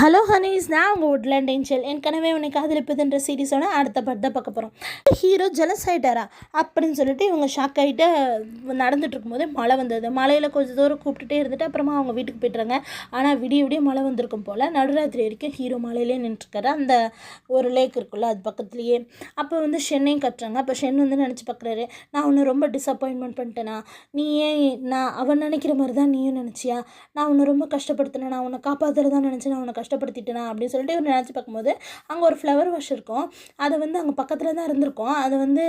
Hello Honey's, நான் உங்கள் woodland angel. ஏற்கனவே உனக்கு காதலிப்பதுன்ற சீரீஸோட அடுத்த படத்தை பார்க்க போகிறோம். ஹீரோ ஜெலஸ் ஆகிட்டாரா அப்படின்னு சொல்லிட்டு இவங்க ஷாக் ஆகிட்டு நடந்துட்டு இருக்கும்போதே மழை வந்தது. மழையில் கொஞ்சம் தூரம் கூப்பிட்டுட்டே இருந்துட்டு அப்புறமா அவங்க வீட்டுக்கு போய்ட்டுறாங்க. ஆனால் விடிய விடிய மழை வந்திருக்கும் போல் நடுராத்திரி வரைக்கும் ஹீரோ மழையிலே நின்றுருக்காரு. அந்த ஒரு லேக் இருக்குல்ல, அது பக்கத்துலேயே. அப்போ ஷென்னையும் கட்டுறாங்க. அப்போ ஷென் நினச்சி பார்க்குறாரு, நான் உன்னை ரொம்ப டிசப்பாயின்மெண்ட் பண்ணிட்டேனா? நீ ஏன் நான் அவன் நினைக்கிற மாதிரி தான் நீயும் நினச்சியா? நான் உன்னை ரொம்ப கஷ்டப்படுத்தினேன், நான் உன்னை காப்பாற்றுறதான் நினச்சேன், நான் உன்னை கஷ்டப்படுத்திட்டேனா அப்படின்னு சொல்லிட்டு இவர் நினச்சி பார்க்கும்போது அங்கே ஒரு ஃப்ளவர் வாஷ் இருக்கும். அதை அங்கே பக்கத்தில் தான் இருந்திருக்கும். அதை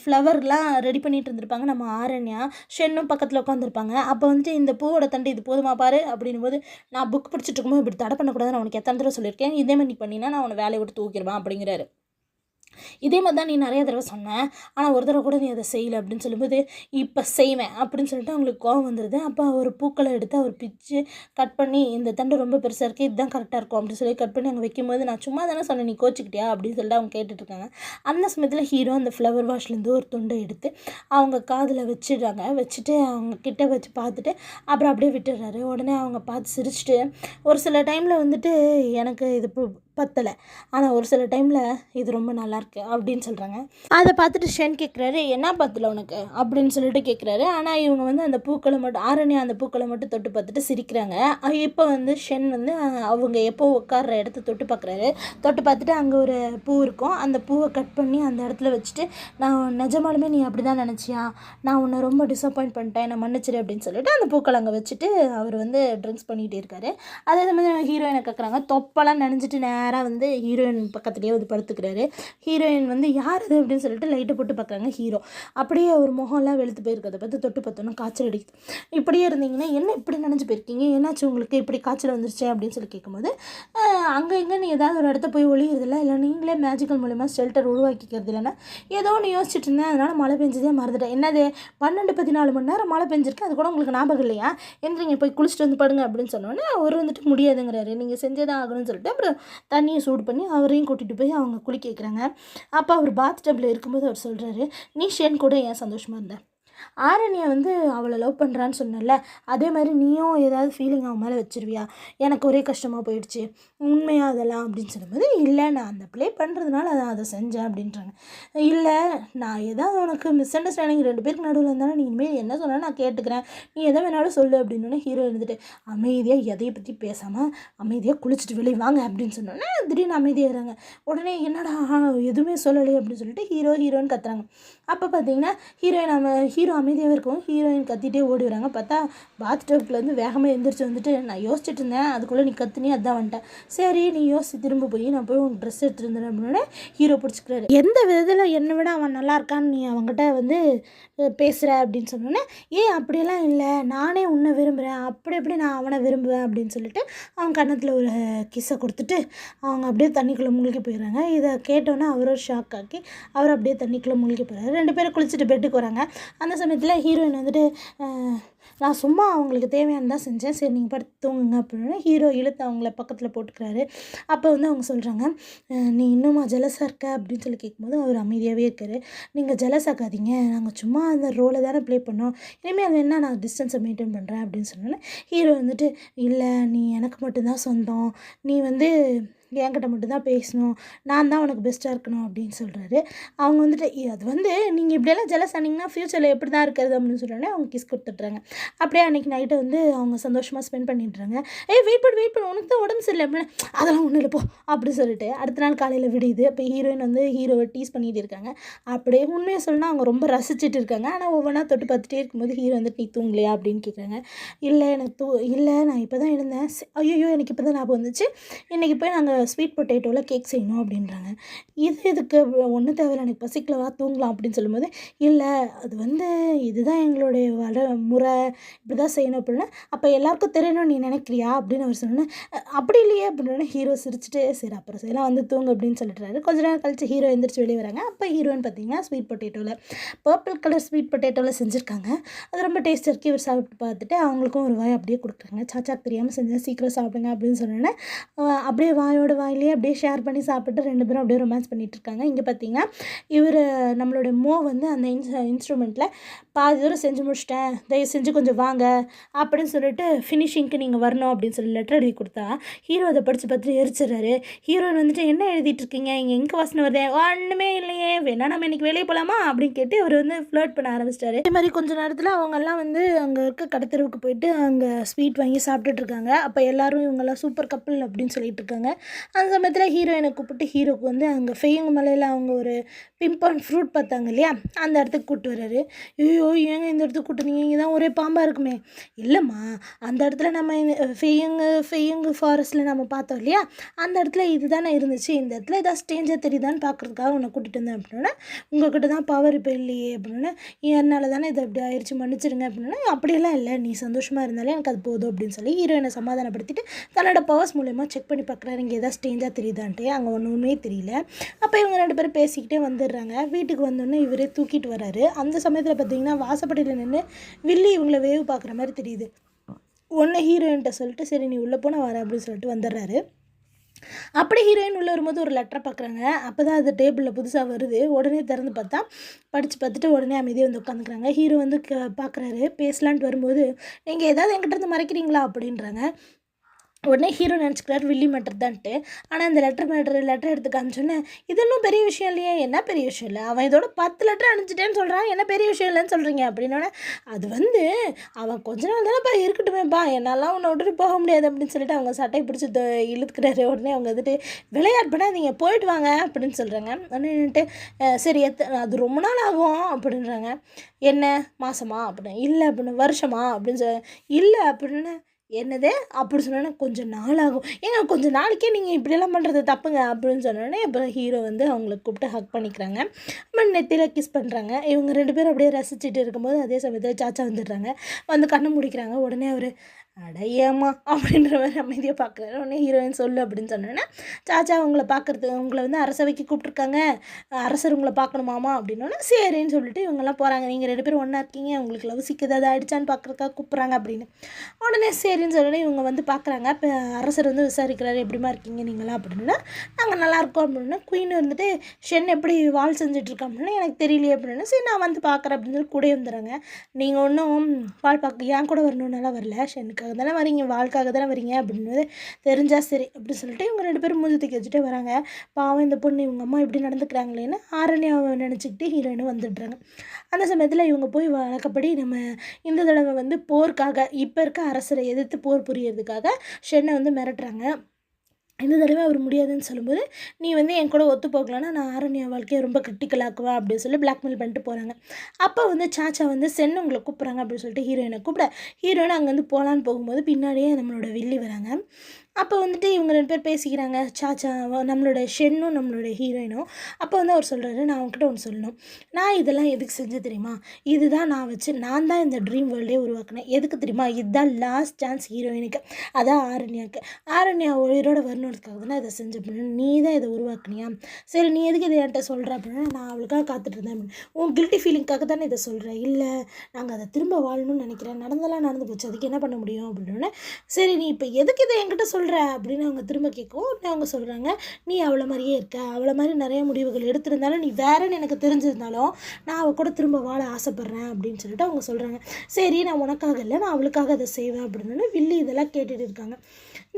ஃப்ளவர்லாம் ரெடி பண்ணிட்டு இருந்திருப்பாங்க நம்ம ஆரண்யா. ஷென்னும் பக்கத்தில் உட்காந்துருப்பாங்க. அப்போ இந்த பூவோட தண்டு இது போதுமா பாரு அப்படின்னும் போது, நான் புக் படிச்சுட்டு இருக்கும்போது இப்படி தடை பண்ணக்கூடாது, நான் உனக்கு எத்தனை தடவை சொல்லியிருக்கேன், இதே மாதிரி நீ பண்ணினா நான் உன்னை வேலையை விட்டு தூக்கிடுவேன் அப்படிங்கிறாரு. இதே மாதிரி தான் நீ நிறைய தடவை சொன்னேன், ஆனால் ஒரு தடவை கூட நீ அதை செய்யலை அப்படின்னு சொல்லும்போது, இப்போ செய்வேன் அப்படின்னு சொல்லிட்டு அவங்களுக்கு கோவம் வந்துடுது. அப்போ ஒரு பூக்களை எடுத்து அவர் பிச்சு கட் பண்ணி, இந்த தண்டு ரொம்ப பெருசாக இருக்குது, இதுதான் கரெக்டாக இருக்கும் அப்படின்னு சொல்லி கட் பண்ணி அங்கே வைக்கும்போது, நான் சும்மா தானே சொன்னேன், நீ கோச்சிக்கிட்டியா அப்படின்னு சொல்லிட்டு அவங்க கேட்டுட்ருக்காங்க. அந்த சமயத்தில் ஹீரோ அந்த ஃப்ளவர் வாஷ்லேருந்து ஒரு துண்டை எடுத்து அவங்க காதில் வச்சிடுறாங்க. வச்சுட்டு அவங்க கிட்ட வச்சு பார்த்துட்டு அப்புறம் அப்படியே விட்டுடுறாரு. உடனே அவங்க பார்த்து சிரிச்சுட்டு, ஒரு சில டைமில் எனக்கு இது பத்தலை, ஆனால் ஒரு சில டைமில் இது ரொம்ப நல்லாயிருக்கு அப்படின்னு சொல்கிறாங்க. அதை பார்த்துட்டு ஷென் கேட்குறாரு, என்ன பத்தலை உனக்கு அப்படின்னு சொல்லிட்டு கேட்குறாரு. ஆனால் இவங்க அந்த பூக்களை மட்டும் ஆரண்யா அந்த பூக்களை மட்டும் தொட்டு பார்த்துட்டு சிரிக்கிறாங்க. இப்போ ஷென் அவங்க எப்போ உட்கார்ற இடத்த தொட்டு பார்க்குறாரு. தொட்டு பார்த்துட்டு அங்கே ஒரு பூ இருக்கும். அந்த பூவை கட் பண்ணி அந்த இடத்துல வச்சுட்டு, நான் நிஜமாலுமே நீ அப்படி தான் நினச்சியா? நான் உன்னை ரொம்ப டிசப்பாயிண்ட் பண்ணிட்டேன், என்னை மன்னிச்சிரு அப்படின்னு சொல்லிட்டு அந்த பூக்களை அங்கே வச்சுட்டு அவர் ட்ரிங்க்ஸ் பண்ணிகிட்டே இருக்காரு. அதே மாதிரி ஹீரோயினை கேட்குறாங்க. தொப்பெல்லாம் நினைஞ்சிட்டு நேராக ஹீரோயின் பக்கத்துலேயே படுத்துக்கிறாரு. ஹீரோயின் யார் அது அப்படின்னு சொல்லிட்டு லைட்டை போட்டு பார்க்குறாங்க. ஹீரோ அப்படியே ஒரு முகம்லாம் வெளுத்து போயிருக்கிறத பார்த்து தொட்டு பார்த்தோன்னா காய்ச்சல் அடிக்குது. இப்படியே இருந்தீங்கன்னா என்ன இப்படி நினச்சி போயிருக்கீங்க, என்னாச்சு உங்களுக்கு இப்படி காய்ச்சல் வந்துருச்சு அப்படின்னு சொல்லி கேட்கும்போது, அங்கே எங்கே நீ ஏதாவது ஒரு இடத்த போய் ஒளியிறதில்ல, இல்லை நீங்களே மேஜிக்கல் மூலிமா ஷெல்டர் உருவாக்கிக்கிறது இல்லைன்னா ஏதோ ஒன்று யோசிச்சுட்டு இருந்தேன், அதனால் மழை பெஞ்சதே மறந்துட்டேன். என்னது 12-14 மணி நேரம் மழை பெஞ்சிருக்கு, அது கூட உங்களுக்கு ஞாபகம் இல்லையா? எந்திரிங்க போய் குளிச்சுட்டு வந்து படுங்க அப்படின்னு சொன்னோன்னே அவர் முடியாதுங்கிறாரு. நீங்கள் செஞ்சதான் ஆகணும்னு சொல்லிட்டு அப்புறம் தண்ணியை சூடு பண்ணி அவரையும் கூட்டிகிட்டு போய் அவங்க குளிக்க வைக்கிறாங்க. அப்போ அவர் பாத் டப்பில் இருக்கும்போது அவர் சொல்கிறாரு, நீ ஷென் கூட ஏன் சந்தோஷமாக இருந்த? ஆரண்யா அவளை லவ் பண்ணுறான்னு சொன்னல, அதே மாதிரி நீயும் ஏதாவது ஃபீலிங் அவன் மேலே வச்சிருவியா? எனக்கு ஒரே கஷ்டமாக போயிடுச்சு, உண்மையாக அதெல்லாம் அப்படின்னு சொல்லும்போது, இல்லை நான் அந்த ப்ளே பண்ணுறதுனால அதை செஞ்சேன் அப்படின்றாங்க. இல்லை, நான் ஏதாவது உனக்கு மிஸ் அண்டர்ஸ்டாண்டிங் 2 பேருக்கு நடுவில் இருந்தாலும் நீ இனிமேல் என்ன சொன்னாலும் நான் கேட்டுக்கிறேன், நீ எதை வேணாலும் சொல்லு அப்படின்னு ஹீரோ அமைதியாக எதையை பற்றி பேசாமல் அமைதியாக குளிச்சுட்டு வெளியே வாங்க அப்படின்னு சொன்னோன்னே திடீர்னு அமைதியாகிறாங்க. உடனே என்னடா எதுவுமே சொல்லலை அப்படின்னு சொல்லிட்டு ஹீரோன்னு கத்துறாங்க. அப்போ பார்த்தீங்கன்னா ஹீரோ அமைதியாகவே இருக்கும். ஹீரோயின் கத்திட்டே ஓடி வராங்க. பார்த்தா பாத் டப்லேருந்து வேகமாக எழுந்திரிச்சு நான் யோசிச்சுட்டு இருந்தேன், அதுக்குள்ளே நீ கத்துனே அதான் வந்துட்டேன். சரி நீ யோசிச்சு திரும்ப போய் நான் போய் உன் ட்ரெஸ் எடுத்துகிட்டு இருந்தேன் அப்படின்னு ஹீரோ பிடிச்சிக்கிறாரு. எந்த விதத்தில் என்னை விட அவன் நல்லா இருக்கான்னு நீ அவங்ககிட்ட பேசுகிற அப்படின்னு சொன்னோன்னே, ஏன் அப்படியெல்லாம் இல்லை, நானே உன்னை விரும்புகிறேன், அப்படி எப்படி நான் அவனை விரும்புவேன் அப்படின்னு சொல்லிட்டு அவங்க கன்னத்தில் ஒரு கிஸ்ஸை கொடுத்துட்டு அவங்க அப்படியே தண்ணிக்குள்ளே மூழ்கி போயிடுறாங்க. இதை கேட்டோன்னே அவரும் ஷாக் ஆக்கி அவர் அப்படியே தண்ணிக்குள்ளே மூழ்கி போகிறாரு. 2 பேரும் குளிச்சுட்டு பெட்டுக்கு வராங்க. அந்த சமயத்தில் ஹீரோயின் நான் சும்மா அவங்களுக்கு தேவையானதான் செஞ்சேன், சரி நீங்கள் படுத்து தூங்குங்க அப்படின்னு ஹீரோ இழுத்து அவங்கள பக்கத்தில் போட்டுக்கிறாரு. அப்போ அவங்க சொல்கிறாங்க, நீ இன்னுமா ஜெலஸாக இருக்க அப்படின்னு சொல்லி கேட்கும்போது அவர் அமைதியாகவே இருக்கார். நீங்கள் ஜெலஸ் ஆகாதீங்க, நாங்கள் சும்மா அந்த ரோலை தானே ப்ளே பண்ணோம், இனிமேல் அது என்ன நான் டிஸ்டன்ஸை மெயின்டைன் பண்ணுறேன் அப்படின்னு சொன்னோன்னே ஹீரோ இல்லை நீ எனக்கு மட்டும்தான் சொந்தம், நீ என்கிட்ட மட்டும்தான் பேசணும், நான் தான் உனக்கு பெஸ்ட்டாக இருக்கணும் அப்படின்னு சொல்கிறாரு. அவங்க அது நீங்கள் இப்படியெல்லாம் ஜெலஸ் ஆனீங்கன்னா ஃப்யூச்சரில் எப்படி தான் இருக்கிறது அப்படின்னு சொல்கிறோன்னே அவங்க கிஸ் கொடுத்துட்றாங்க. அப்படியே அன்றைக்கி நைட்டு அவங்க சந்தோஷமாக ஸ்பெண்ட் பண்ணிடுறாங்க. வெயிட் பண்ணு உனக்கு தான் உடம்பு சரியில்லை அப்படின்னு, அதெல்லாம் ஒன்றும் இல்லை போ அப்படி சொல்லிட்டு அடுத்த நாள் காலையில் விடியுது. அப்போ ஹீரோயின் ஹீரோவை டீஸ் பண்ணிகிட்டு இருக்காங்க. அப்படியே உண்மையை சொல்லணும்னா அவங்க ரொம்ப ரசிச்சுட்டு இருக்காங்க. ஆனால் ஒவ்வொன்றா தொட்டு பார்த்துட்டே இருக்கும்போது ஹீரோ நீ தூங்கலையா அப்படின்னு கேட்குறாங்க. இல்லை எனக்கு இல்லை நான் இப்போ தான் எழுந்தேன். ஐயோ எனக்கு இப்போ தான் ஞாபகம் வந்துச்சு, இன்றைக்கி போய் நாங்கள் ஸ்வீட் பொட்டேட்டோவில் கேக் செய்யணும் அப்படின்றாங்க. இதுக்கு ஒன்றும் தேவையில்லை, எனக்கு பசிக்கலவா தூங்கலாம் அப்படின்னு சொல்லும்போது, இல்லை அது இதுதான் எங்களுடைய முறை, இப்படி தான் செய்யணும் அப்படின்னா, அப்போ எல்லாருக்கும் தெரியணும்னு நீ நினைக்கிறியா அப்படின்னு அவர் சொன்னேன். அப்படி இல்லையே அப்படின்னு ஹீரோ சிரிச்சுட்டு, சரி அப்புறம் செய்யலாம் தூங்கு அப்படின்னு சொல்லிட்டுறாரு. கொஞ்ச நேரம் கழிச்சு ஹீரோ எந்திரிச்சு வெளியே வராங்க. அப்போ ஹீரோயின் பார்த்தீங்கன்னா ஸ்வீட் பொட்டேட்டோவில் பர்பிள் கலர் ஸ்வீட் பொட்டேட்டோவில் செஞ்சுருக்காங்க. அது ரொம்ப டேஸ்ட் இருக்குது. இவர் சாப்பிட்டு பார்த்துட்டு அவங்களுக்கும் ஒரு வாய் அப்படியே கொடுக்குறாங்க. சாச்சாக்கு தெரியாமல் செஞ்சேன், சீக்கிரம் சாப்பிடுங்க அப்படின்னு சொன்னோன்னே அப்படியே வாயோட வாயிலே அப்படியே ஷேர் பண்ணி சாப்பிட்டு 2 பேரும் அப்படியே ரொமான்ஸ் பண்ணிகிட்டு இருக்காங்க. இங்கே பார்த்தீங்கன்னா நம்மளோட மோ அந்த இன்ஸ்ட்ருமெண்ட்டில் பாதி தூரம் செஞ்சு முடிச்சிட்டேன், தயவு செஞ்சு கொஞ்சம் வாங்க அப்படின்னு சொல்லிட்டு ஃபினிஷிங்க்கு நீங்கள் வரணும் அப்படின்னு சொல்லி லெட்டர் எழுதி கொடுத்தா ஹீரோ அதை படித்து பார்த்துட்டு எரிச்சிடுறாரு. ஹீரோயின் வந்துட்டு என்ன எழுதிட்டுருக்கீங்க, இங்கே எங்கே வாசனை வருது, ஒன்றுமே இல்லையே, வேணா நம்ம இன்றைக்கி வெளியே போகலாமா அப்படின்னு கேட்டு அவர் வந்து ஃப்ளர்ட் பண்ண ஆரம்பிச்சிட்டாரு. அதே மாதிரி கொஞ்சம் நேரத்தில் அவங்கெல்லாம் வந்து அங்கே இருக்க கடத்தெருவுக்கு போயிட்டு அங்கே ஸ்வீட் வாங்கி சாப்பிட்டுட்ருக்காங்க. அப்போ எல்லோரும் இவங்கெல்லாம் சூப்பர் கப்பல் அப்படின்னு சொல்லிட்டு இருக்காங்க. அந்த சமயத்தில் ஹீரோயினை கூப்பிட்டு ஹீரோக்கு வந்து அங்கே ஃபெய்யுங்க மலையில் அவங்க ஒரு பிம்பான் ஃப்ரூட் பார்த்தாங்க இல்லையா, அந்த இடத்துக்கு கூப்பிட்டு வர்றாரு. ஐயோ ஏங்க இந்த இடத்துக்கு கூப்பிட்டுருந்தீங்க, இங்கே தான் ஒரே பாம்பாக இருக்குமே. இல்லைம்மா, அந்த இடத்துல நம்ம ஃபெய்யுங்கு ஃபாரஸ்ட்டில் நம்ம பார்த்தோம் இல்லையா, அந்த இடத்துல இது தானே இருந்துச்சு, இந்த இடத்துல ஏதாவது ஸ்டேஞ்சாக தெரியுதான்னு பார்க்குறதுக்காக உன்னை கூட்டிகிட்டு வந்தேன் அப்படின்னா, உங்கள்கிட்ட தான் பவர் இப்போ இல்லையே அப்படின்னா, என்னால் தானே இது அப்படி ஆயிடுச்சு, மன்னிச்சிடுங்க அப்படின்னா, அப்படியெல்லாம் இல்லை, நீ சந்தோஷமாக இருந்தாலே எனக்கு அது போதும் அப்படின்னு சொல்லி ஹீரோயினை சமாதானப்படுத்திட்டு தன்னோட பவர்ஸ் மூலயமா செக் பண்ணி பார்க்குறாரு இங்கே ஏதாவது ஸ்டேஞ்சாக தெரியுதான்ட்டு. அங்கே ஒன்றுமே தெரியல. அப்போ இவங்க 2 பேரும் பேசிக்கிட்டே வந்துடுறாங்க. வீட்டுக்கு வந்தோடனே இவரே தூக்கிட்டு வராரு. அந்த சமயத்தில் பார்த்தீங்கன்னா வாசப்படியில் நின்று வில்லி இவங்களை வேவு பார்க்குற மாதிரி தெரியுது. ஒன்று ஹீரோயின்கிட்ட சொல்லிட்டு சரி நீ உள்ளே போனால் வரேன் அப்படின்னு சொல்லிட்டு வந்துடுறாரு. அப்படி ஹீரோயின் உள்ளே வரும்போது ஒரு லெட்டரை பார்க்குறாங்க. அப்போ தான் அது டேபிளில் புதுசாக வருது. உடனே திறந்து பார்த்தா படித்து பார்த்துட்டு உடனே அமைதியாக வந்து உட்காந்துக்கிறாங்க. ஹீரோ வந்து பார்க்குறாரு. பேசலான்ட்டு வரும்போது நீங்கள் ஏதாவது என்கிட்ட இருந்து மறைக்கிறீங்களா அப்படின்றாங்க. உடனே ஹீரோ நினச்சிக்கிறார் வில்லி மேட்டர் தான்ட்டு. ஆனால் இந்த லெட்டர் எடுத்து காமிச்சோன்னே இது இன்னும் பெரிய விஷயம் இல்லையே, என்ன பெரிய விஷயம் இல்லை, அவன் இதோட 10 லெட்டர் அனுப்பிச்சிட்டேன்னு சொல்கிறான், என்ன பெரிய விஷயம் இல்லைன்னு சொல்கிறீங்க அப்படின்னோடனே, அது வந்து அவன் கொஞ்ச நாள் தானேப்பா இருக்கட்டுமேப்பா, என்னாலாம் உன்னை விட்டுட்டு போக முடியாது அப்படின்னு சொல்லிட்டு அவங்க சட்டையை பிடிச்சி இழுத்துக்கிறாரு. உடனே அவங்க வந்துட்டு விளையாட்டு பண்ணாதீங்க போயிட்டு வாங்க அப்படின்னு சொல்கிறாங்க. உடனே சரி அது ரொம்ப நாள் ஆகும் அப்படின்றாங்க. என்ன மாதமா அப்படின்னு, இல்லை அப்படின்னு, வருஷமா அப்படின்னு இல்லை அப்படின்னு, என்னது அப்படி சொன்னோன்னே கொஞ்சம் நாள் ஆகும், ஏங்க கொஞ்சம் நாளைக்கே நீங்கள் இப்படியெல்லாம் பண்ணுறது தப்புங்க அப்படின்னு சொன்னோடனே அப்புறம் ஹீரோ வந்து அவங்கள கூப்பிட்டு ஹக் பண்ணிக்கிறாங்க. அப்புறம் நெத்தியில் கிஸ் பண்ணுறாங்க. இவங்க 2 பேரும் அப்படியே ரசிச்சுட்டு இருக்கும்போது அதே சமயத்தில் சாச்சா வந்துடுறாங்க. வந்து கண்ணை முடிக்கிறாங்க. உடனே அவர் அடையாமா அப்படின்ற மாதிரி அமைதியாக பார்க்குறாரு. உடனே ஹீரோயின் சொல்லு அப்படின்னு சொன்னோன்னே சாச்சா உங்களை பார்க்குறதுக்கு உங்களை வந்து அரசவைக்கு கூப்பிட்ருக்காங்க, அரசர் உங்களை பார்க்கணுமாமா அப்படின்னோடனே சரின்னு சொல்லிட்டு இவங்கெல்லாம் போகிறாங்க. நீங்கள் 2 பேரும் ஒன்றா இருக்கீங்க, உங்களுக்கு லவ் சிக்கு ஏதாவது ஆகிடுச்சான்னு பார்க்குறதுக்காக கூப்பிட்றாங்க அப்படின்னு. உடனே சரின்னு சொல்லி இவங்க வந்து பார்க்குறாங்க. இப்போ அரசர் வந்து விசாரிக்கிறாரு எப்படிமா இருக்கீங்க நீங்களாம் அப்படின்னா, நாங்கள் நல்லாயிருக்கோம் அப்படின்னா. குயின் வந்துட்டு ஷென் எப்படி வால் செஞ்சுட்ருக்கோம் அப்படின்னா எனக்கு தெரியலையே அப்படின்னா, சரி நான் வந்து பார்க்குறேன் அப்படின்னு சொல்லி கூட வந்துடுறாங்க. நீங்கள் ஒன்றும் பால் பார்க்க ஏன் கூட வரணுன்னாலாம் வரல, ஷென்னுக்கு தானே வரீங்க, வாழ்க்காக தானே வரீங்க அப்படின்னு தெரிஞ்சால் சரி அப்படின்னு சொல்லிட்டு இவங்க 2 பேரும் மூஞ்சி தூக்கி வச்சுட்டே வராங்க. பாவம் இந்த பொண்ணு இவங்க அம்மா இப்படி நடந்துக்கிறாங்களேன்னு ஆரண்யாவை நினச்சிக்கிட்டு ஹீரோயினும் வந்துடுறாங்க. அந்த சமயத்தில் இவங்க போய் வழக்கப்படி நம்ம இந்த தடவை வந்து போருக்காக இப்போ இருக்க அரசரை எதிர்த்து போர் புரியறதுக்காக ஷென்னை வந்து மிரட்டுறாங்க. இந்த தடவை அவர் முடியாதுன்னு சொல்லும்போது நீ வந்து என் கூட ஒத்து போகலன்னா நான் ஆரண்யா வாழ்க்கையை ரொம்ப கிரிட்டிக்கலாக்குவேன் அப்படின்னு சொல்லி பிளாக்மெயில் பண்ணிட்டு போகிறாங்க. அப்போ வந்து சாச்சா வந்து சென் உங்களை கூப்பிட்றாங்க அப்படின்னு சொல்லிட்டு ஹீரோயினை கூப்பிட ஹீரோயின் அங்கேருந்து போகலான்னு போகும்போது பின்னாடியே நம்மளோட வில்லி வராங்க. அப்போ வந்துட்டு இவங்க 2 பேர் பேசிக்கிறாங்க. சாச்சா நம்மளோட ஷென்னும் நம்மளோட ஹீரோயினும். அப்போ வந்து அவர் சொல்கிறாரு நான் அவங்ககிட்ட ஒன்று சொல்லணும், நான் இதெல்லாம் எதுக்கு செஞ்சேன் தெரியுமா, இதுதான் நான் தான் இந்த ட்ரீம் வேர்ல்டே உருவாக்கினேன். எதுக்கு தெரியுமா, இதுதான் லாஸ்ட் சான்ஸ் ஹீரோயினுக்கு, அதான் ஆரண்யா உயிரோட வரணுன்றதுக்காக தானே இதை செஞ்ச அப்படின்னு. நீ தான் இதை உருவாக்குனியா, சரி நீ எதுக்கு இதை என்கிட்ட சொல்கிற அப்படின்னா நான் அவளுக்காக காத்துட்டு இருந்தேன் அப்படின்னு. உன் கில்ட்டி ஃபீலிங்காக தானே இதை சொல்கிறேன், இல்லை நாங்கள் அதை திரும்ப வாழணும்னு நினைக்கிறேன், நடந்தெல்லாம் நடந்து போச்சு, அதுக்கு என்ன பண்ண முடியும் அப்படின்னோடனே சரி நீ இப்போ எதுக்கு இதை என்கிட்ட அப்படின்னு அவங்க திரும்ப கேட்கவும் அவங்க சொல்கிறாங்க நீ அவளை மாதிரியே இருக்க, அவளை மாதிரி நிறைய முடிவுகள் எடுத்திருந்தாலும் நீ வேறன்னு எனக்கு தெரிஞ்சிருந்தாலும் நான் அவள் கூட திரும்ப வாழ ஆசைப்பட்றேன் அப்படின்னு சொல்லிட்டு அவங்க சொல்கிறாங்க. சரி நான் உனக்காக இல்லை நான் அவளுக்காக அதை செய்வேன் அப்படின்னு வில்லி இதெல்லாம் கேட்டுட்டு இருக்காங்க.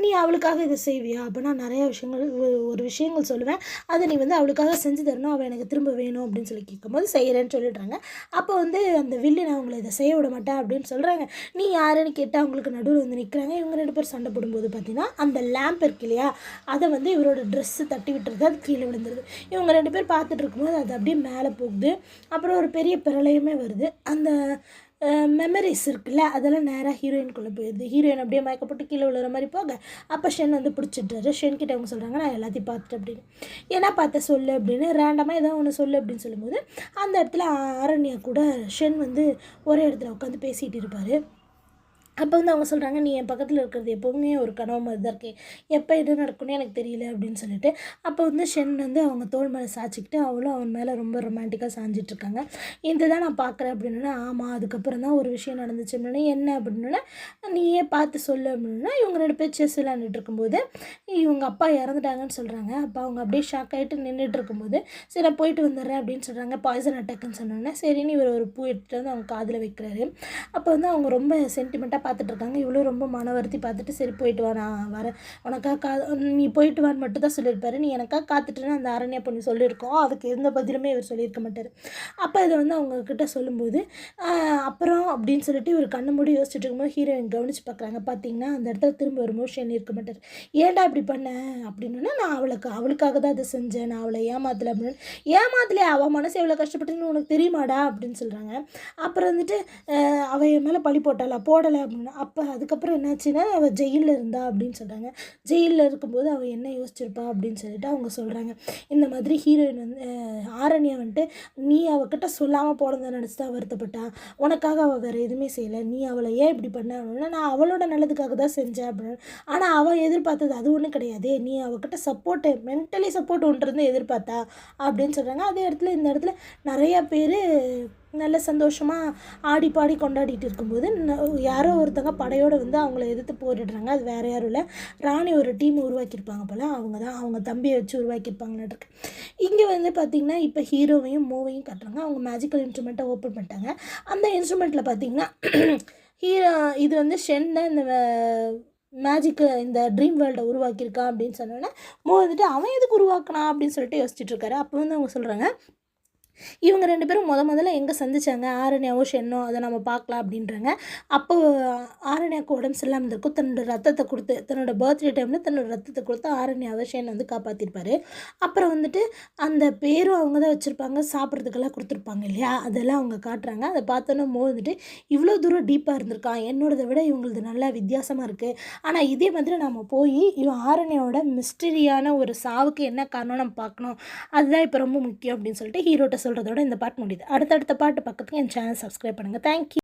நீ அவளுக்காக இதை செய்வியா அப்படின்னா நிறைய விஷயங்கள் சொல்லுவேன், அதை நீ வந்து அவளுக்காக செஞ்சு தரணும், அவள் எனக்கு திரும்ப வேணும் அப்படின்னு சொல்லி கேட்கும்போது செய்கிறேன்னு சொல்லிடுறாங்க. அப்போ வந்து அந்த வில்லி நான் அவங்களை இதை செய்ய விட மாட்டேன் அப்படின்னு சொல்கிறாங்க. நீ யாருன்னு கேட்டால் அவங்களுக்கு நடுவில் வந்து நிற்கிறாங்க. இவங்க 2 பேர் சண்டை போடும்போது பார்த்தீங்கன்னா அந்த லேம்ப் இருக்கு இல்லையா, அதை வந்து இவரோட ட்ரெஸ்ஸு தட்டி விட்டுறது, அது கீழே விழுந்துருது. இவங்க 2 பேர் பார்த்துட்டு இருக்கும்போது அது அப்படியே மேலே போகுது. அப்புறம் ஒரு பெரிய பிரளயமே வருது. அந்த மெமரிஸ் இருக்குல்ல அதெல்லாம் நேராக ஹீரோயின்குள்ளே போயிடுது. ஹீரோயின் அப்படியே மயக்கப்பட்டு கீழே விழுற மாதிரி போக அப்போ ஷென் வந்து பிடிச்சிட்றாரு. ஷென் கிட்ட அவங்க சொல்கிறாங்க நான் எல்லாத்தையும் பார்த்துட்டு அப்படின்னு. ஏன்னா பார்த்த சொல்லு அப்படின்னு ரேண்டமாக ஏதோ ஒன்று சொல்லு அப்படின்னு சொல்லும்போது அந்த இடத்துல ஆரண்யா கூட ஷென் வந்து ஒரே இடத்துல உட்காந்து பேசிகிட்டு இருப்பார். அப்போ வந்து அவங்க சொல்கிறாங்க, நீ என் பக்கத்தில் இருக்கிறது எப்போவுமே ஒரு கனவு மாதிரி தான் இருக்கே, எப்போ எது நடக்கும்னு எனக்கு தெரியல அப்படின்னு சொல்லிட்டு. அப்போ வந்து ஷென் வந்து அவங்க தோள் மேலே சாய்ச்சிக்கிட்டு அவளும் அவன் மேலே ரொம்ப ரொமான்டிக்காக சாஞ்சிட்ருக்காங்க. இதுதான் நான் பார்க்குறேன் அப்படின்னா, ஆமாம் அதுக்கப்புறம் தான் ஒரு விஷயம் நடந்துச்சு அப்படின்னா, என்ன அப்படின்னா நீயே பார்த்து சொல்லு அப்படின்னா, இவங்க 2 பேர் செஸ் விளையாண்டுட்டு இருக்கும்போது இவங்க அப்பா இறந்துட்டாங்கன்னு சொல்கிறாங்க. அப்போ அவங்க அப்படியே ஷாக் ஆகிட்டு நின்றுட்டு இருக்கும்போது, சரி நான் போயிட்டு வந்துடுறேன் அப்படின்னு சொல்கிறாங்க. பாய்சன் அட்டாக்குன்னு சொன்னோன்னே சரின்னு இவர் ஒரு பூ எடுத்துகிட்டு வந்து அவங்க காதில் வைக்கிறாரு. அப்போ வந்து அவங்க ரொம்ப சென்டிமெண்ட்டாக பார்த்துட்ருக்காங்க. இவளும் ரொம்ப மன வருத்தி பார்த்துட்டு, சரி போயிட்டு வா நான் வரேன், உனக்காக நீ போயிட்டு வான்னு மட்டும் தான் சொல்லியிருப்பாரு. நீ எனக்காக காத்துட்டுன்னு அந்த அரண்யா பொண்ணு சொல்லியிருக்கோம். அதுக்கு எந்த பதிலுமே இவர் சொல்லியிருக்க மாட்டார். அப்போ இதை வந்து அவங்கக்கிட்ட சொல்லும்போது அப்புறம் அப்படின்னு சொல்லிட்டு இவர் கண்ணை மூடி யோசிச்சுட்டு இருக்கும்போது ஹீரோயின் கவனித்து பார்க்குறாங்க. பார்த்தீங்கன்னா அந்த இடத்துல திரும்ப ஒரு மோஷன் இருக்க மாட்டார். ஏன்டா இப்படி பண்ணேன் அப்படின்னா, நான் அவளுக்காக தான் அதை செஞ்சேன், நான் அவளை ஏமாத்தலை அப்படின்னு. ஏமாத்தலையே, அவள் மனசு எவ்வளோ கஷ்டப்பட்டுன்னு உனக்கு தெரியுமாடா அப்படின்னு சொல்கிறாங்க. அப்புறம் வந்துட்டு அவள் என் மேலே பழி போட்டாளா, போடலை அப்படின்னா. அப்போ அதுக்கப்புறம் என்னாச்சுன்னா அவள் ஜெயிலில் இருந்தா அப்படின்னு சொல்கிறாங்க. ஜெயிலில் இருக்கும்போது அவள் என்ன யோசிச்சிருப்பா அப்படின்னு சொல்லிட்டு அவங்க சொல்கிறாங்க. இந்த மாதிரி ஹீரோயின் வந்து ஆரண்யா வந்துட்டு நீ அவகிட்ட சொல்லாமல் போனதை நினச்சி தான் வருத்தப்பட்டா, உனக்காக அவள் வேறு எதுவுமே செய்யலை, நீ அவளை ஏன் இப்படி பண்ண அப்படின்னா, நான் அவளோட நல்லதுக்காக தான் செஞ்சேன் அப்படின்னு. ஆனால் அவள் எதிர்பார்த்தது அது ஒன்றும் கிடையாது, நீ அவகிட்ட சப்போர்ட்டு மென்டலி சப்போர்ட் ஒன்று இருந்து எதிர்பார்த்தா அப்படின்னு சொல்கிறாங்க. அதே இடத்துல இந்த இடத்துல நிறையா பேர் நல்ல சந்தோஷமாக ஆடி பாடி கொண்டாடிட்டு இருக்கும்போது யாரோ ஒருத்தங்க படையோடு வந்து அவங்கள எதிர்த்து போரிடுறாங்க. அது வேறு யாரும் இல்லை, ராணி ஒரு டீம் உருவாக்கியிருப்பாங்க போல், அவங்க தான் அவங்க தம்பியை வச்சு உருவாக்கியிருப்பாங்கன்னு இருக்கு. இங்கே வந்து பார்த்திங்கன்னா இப்போ ஹீரோவையும் மூவையும் காட்டுறாங்க. அவங்க மேஜிக்கல் இன்ஸ்ட்ருமெண்ட்டை ஓப்பன் பண்ணிட்டாங்க. அந்த இன்ஸ்ட்ருமெண்ட்டில் பார்த்திங்கன்னா ஹீரோ இது வந்து ஷென் தான் இந்த மேஜிக்கு இந்த ட்ரீம் வேர்ல்டை உருவாக்கியிருக்கான் அப்படின்னு சொன்னோன்னே வந்துட்டு அவன் எதுக்கு உருவாக்கினான் அப்படின்னு சொல்லிட்டு யோசிச்சுட்டு இருக்காரு. அப்போ வந்து அவங்க சொல்கிறாங்க, இவங்க 2 பேரும் முதல்ல எங்கே சந்திச்சாங்க, ஆரண்யாவும் ஷென்னோ, அதை நம்ம பார்க்கலாம் அப்படின்றாங்க. அப்போ ஆரண்யாவுக்கு உடம்பு சரியில்லாமல் இருந்திருக்கும். தன்னோட ரத்தத்தை கொடுத்து, தன்னோட பர்த்டே டைமில் தன்னோட ரத்தத்தை கொடுத்து ஆரண்யாவை ஷென் வந்து காப்பாற்றிருப்பார். அப்புறம் வந்துட்டு அந்த பேரும் அவங்க தான் வச்சுருப்பாங்க, சாப்பிட்றதுக்கெல்லாம் கொடுத்துருப்பாங்க இல்லையா, அதெல்லாம் அவங்க காட்டுறாங்க. அதை பார்த்தோன்னா வந்துட்டு இவ்வளோ தூரம் டீப்பாக இருந்திருக்கான், என்னோடதை விட இவங்களது நல்லா வித்தியாசமாக இருக்குது. ஆனால் இதே மாதிரி நம்ம போய் இவன் ஆரண்யாவோட மிஸ்டரியான ஒரு சாவுக்கு என்ன காரணம் நம்ம பார்க்கணும், அதுதான் இப்போ ரொம்ப முக்கியம் அப்படின்னு சொல்லிட்டு ஹீரோட்ட சொல்கிறதோட இந்த பாட்டு முடியுது. அடுத்தடுத்த பாட்டு பக்கத்துக்கு என் சேனல் சப்ஸ்கிரைப் பண்ணுங்கள். தேங்க்யூ.